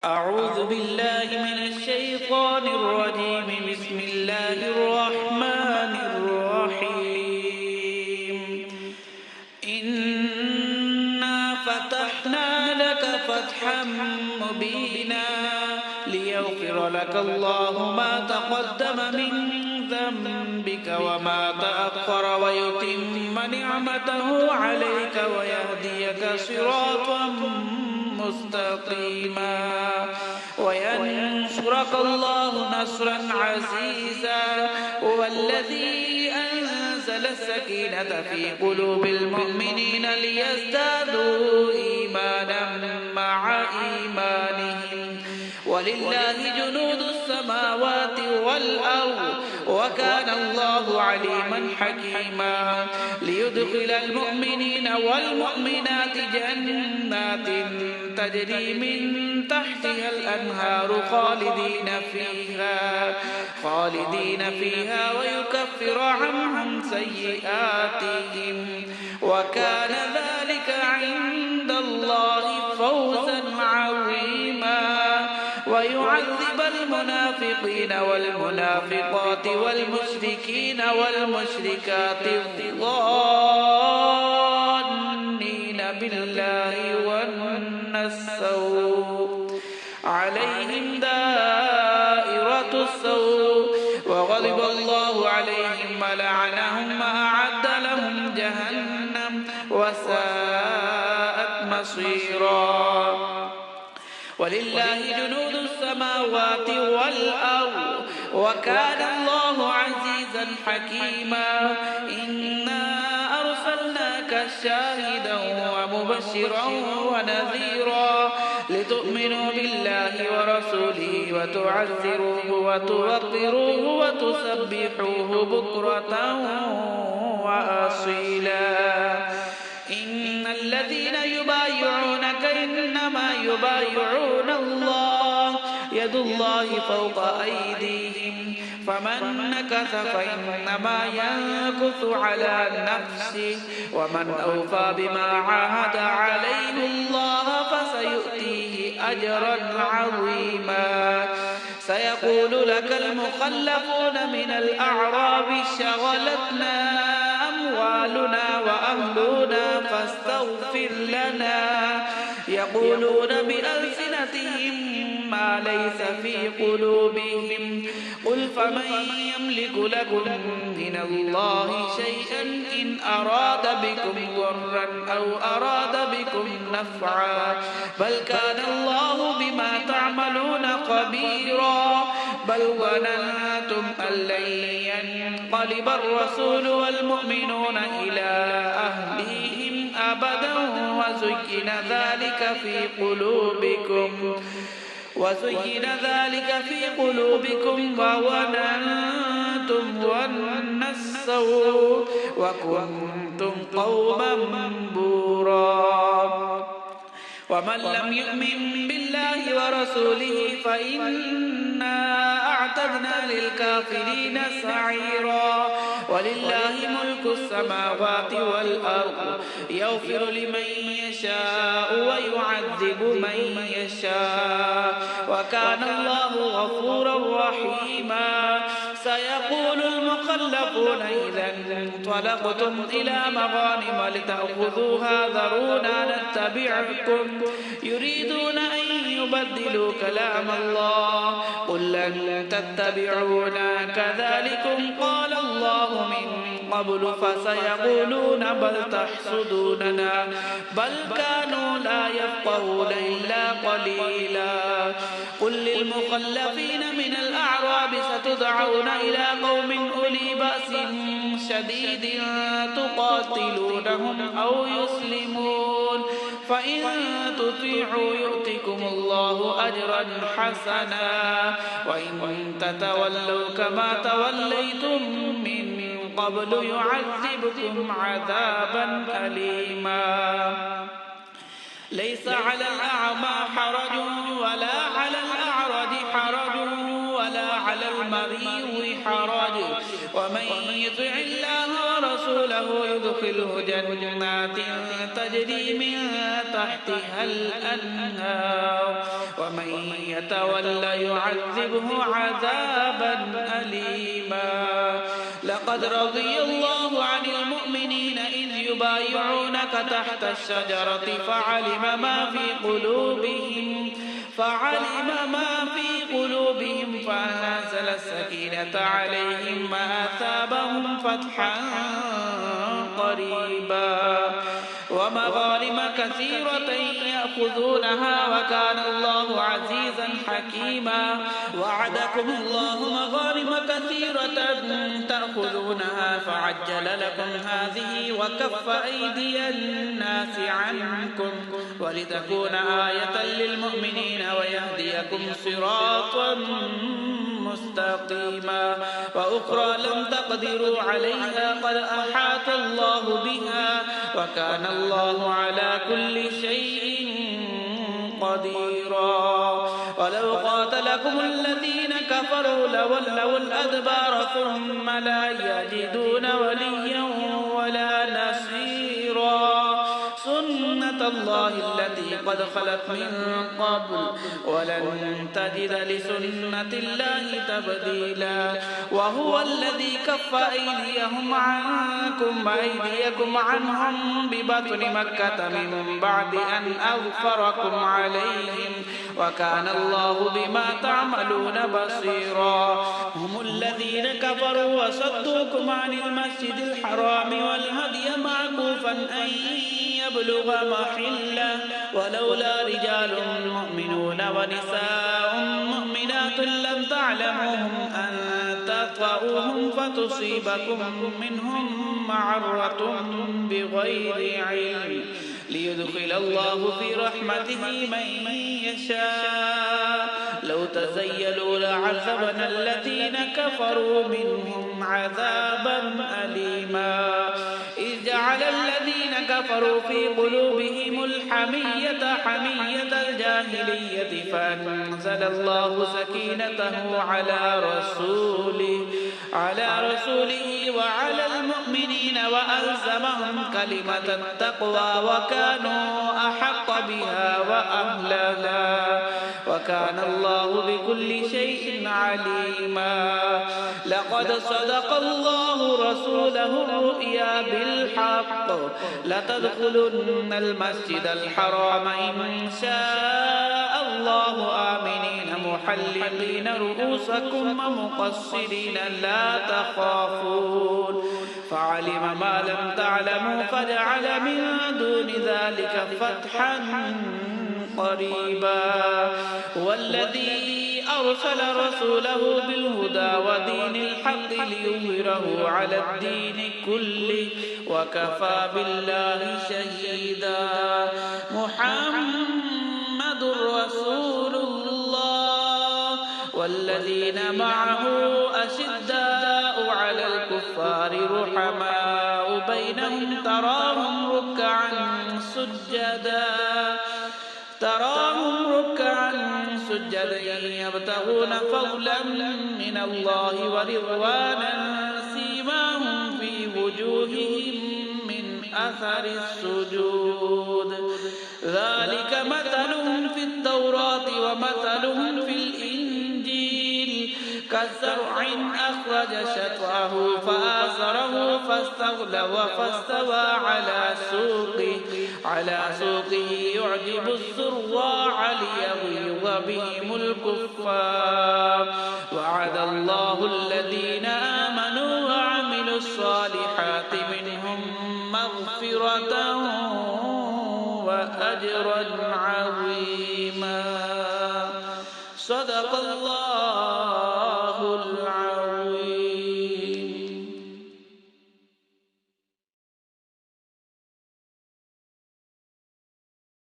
أعوذ بالله من الشيطان الرجيم. بسم الله الرحمن الرحيم. إنا فتحنا لك فتحا مبينا ليغفر لك الله ما تقدم من ذنبك وما تأخر ويتم نعمته عليك ويهديك صراطا مستقيما وينصرك الله نصرا عزيزا. هو الذي أنزل السكينة في قلوب المؤمنين ليزدادوا إيمانا مع إيمانهم ولله جنود السماوات والأرض وكان الله عليما حكيما. ليدخل المؤمنين والمؤمنات جنات تجري من تحتها الأنهار خالدين فيها ويكفر عنهم سيئاتهم وكان ذلك عند الله فوزا عظيما. ويعذب المنافقين والمنافقات والمشركين والمشركات الظانين بالله ظن السوء عليهم دائرة السوء وغضب الله عليهم ولعنهم وأعد لهم جهنم وساءت مصيرا. ولله جنود السماوات والأرض وكان الله عزيزا حكيما. إنا أرسلناك شاهدا ومبشرا ونذيرا لتؤمنوا بالله ورسوله وتعزروه وتوقروه وتسبحوه بكرة وأصيلا. إن الذين يبايعونك إنما يبايعون الله يد الله فوق أيديهم فمن نكث فإنما ينكث على نفسه ومن أوفى بما عاهد عليه الله فسيؤتيه أجرا عظيما. سيقول لك المخلفون من الأعراب شغلتنا أموالنا وأهلنا فاستغفر لنا يقولون بألسنتهم ما ليس في قلوبهم قل فمن يملك لكم من الله شيئا إن أراد بكم ضرا أو أراد بكم نفعا بل كان الله بما تعملون خبيرا. بل ظننتم أن لن ينقلب الرسول والمؤمنون إلى أهليهم أبدا وزين ذلك في قلوبكم وظننتم ظن السوء وكنتم قوما بورا. ومن لم يؤمن بالله ورسوله فإنا أعتدنا للكافرين سعيرا. ولله ملك السماوات والأرض يغفر لمن يشاء ويعذب من يشاء وكان الله غفورا رحيما. سيقول المخلفون إذا انطلقتم إلى مغانم لتأخذوها ذرونا نتبعكم يريدون أن يبدلوا كلام الله قل لن تتبعونا كذلكم قال الله من قبل فسيقولون بل تحسدوننا بل كانوا لا يفقهون إلا قليلا. قل للمخلفين من الأعراب ستدعون إلى قوم أولي بأس شديد تقاتلونهم أو يسلمون فإن تطيعوا يؤتكم الله أجرا حسنا وإن تتولوا كما توليتم من قبل يعذبكم عذابا أليما. ليس على الأعمى حرج ولا على الأعرج حرج ولا على المريض حرج ومن يطع الله ورسوله ورسوله يدخله جنات تجري من تحتها الأنهار ومن يتولى يعذبه عذابا أليما. لقد رضي الله عن المؤمنين إذ يبايعونك تحت الشجرة فعلم ما في قلوبهم فأنزل السكينة عليهم وأثابهم فتحا قريبا ومغانم كثيرة يأخذونها وكان الله عزيزا حكيما. وعدكم الله مغانم كثيرة تأخذونها فعجل لكم هذه وكف أيدي الناس عنكم ولتكون آية للمؤمنين ويهديكم صراطا مستقيما. وأخرى لم تقدروا عليها قد أحاط الله بها وكان الله على كل شيء قديرا. ولو قاتلكم الذين كفروا لولوا الأدبار ثم لا يجدون وليا ولا نصيرا. سنة الله التي قد خلت من قبل ولن تجد لسنة الله تبديلا. وهو الذي كف أيديهم عنكم وأيديكم عنهم ببطن مكة من بعد أن أظفركم عليهم وكان الله بما تعملون بصيرا. هم الذين كفروا وصدوكم عن المسجد الحرام والهدي معكوفا أن يبلغ محله ولولا رجال مؤمنون ونساء مؤمنات لم تعلموهم أن تطؤوهم فتصيبكم منهم معرة بغير علم ليدخل الله في رحمته من يشاء. لو تزيلوا لعذبنا الذين كفروا منهم عذابا أليما. إذ جعل الذين كفروا في قلوبهم الحمية حمية الجاهلية فأنزل الله سكينته على رسوله وعلى المؤمنين وألزمهم كلمة التقوى وكانوا أحق بها وأهلها وكان الله بكل شيء عليما. لقد صدق الله رسوله الرؤيا بالحق لتدخلن المسجد الحرام إن شاء الله آمنين محلقين رؤوسكم ومقصرين لا تخافون فعلم ما لم تعلموا فجعل من دون ذلك فتحا قريبا. والذي أرسل رسوله بالهدى ودين الحق ليظهره على الدين كله وكفى بالله شهيدا. محمد رسول الله والذين معه أشداء على الكفار رحماء بينهم تراهم ركعا سجدا يبتغون فضلا من الله ورضوانا سيماهم في وجوههم من أثر السجود ذلك مثلهم في التوراة ومثلهم في الإنجيل كزرع أخرج شطأه فآزره فاستغلظ فاستوى على سوقه يعجب الزراع ليغيظ بهم الكفار. وعد الله الذين آمنوا وعملوا الصالحات منهم مغفرة وأجرا عظيما. صدق الله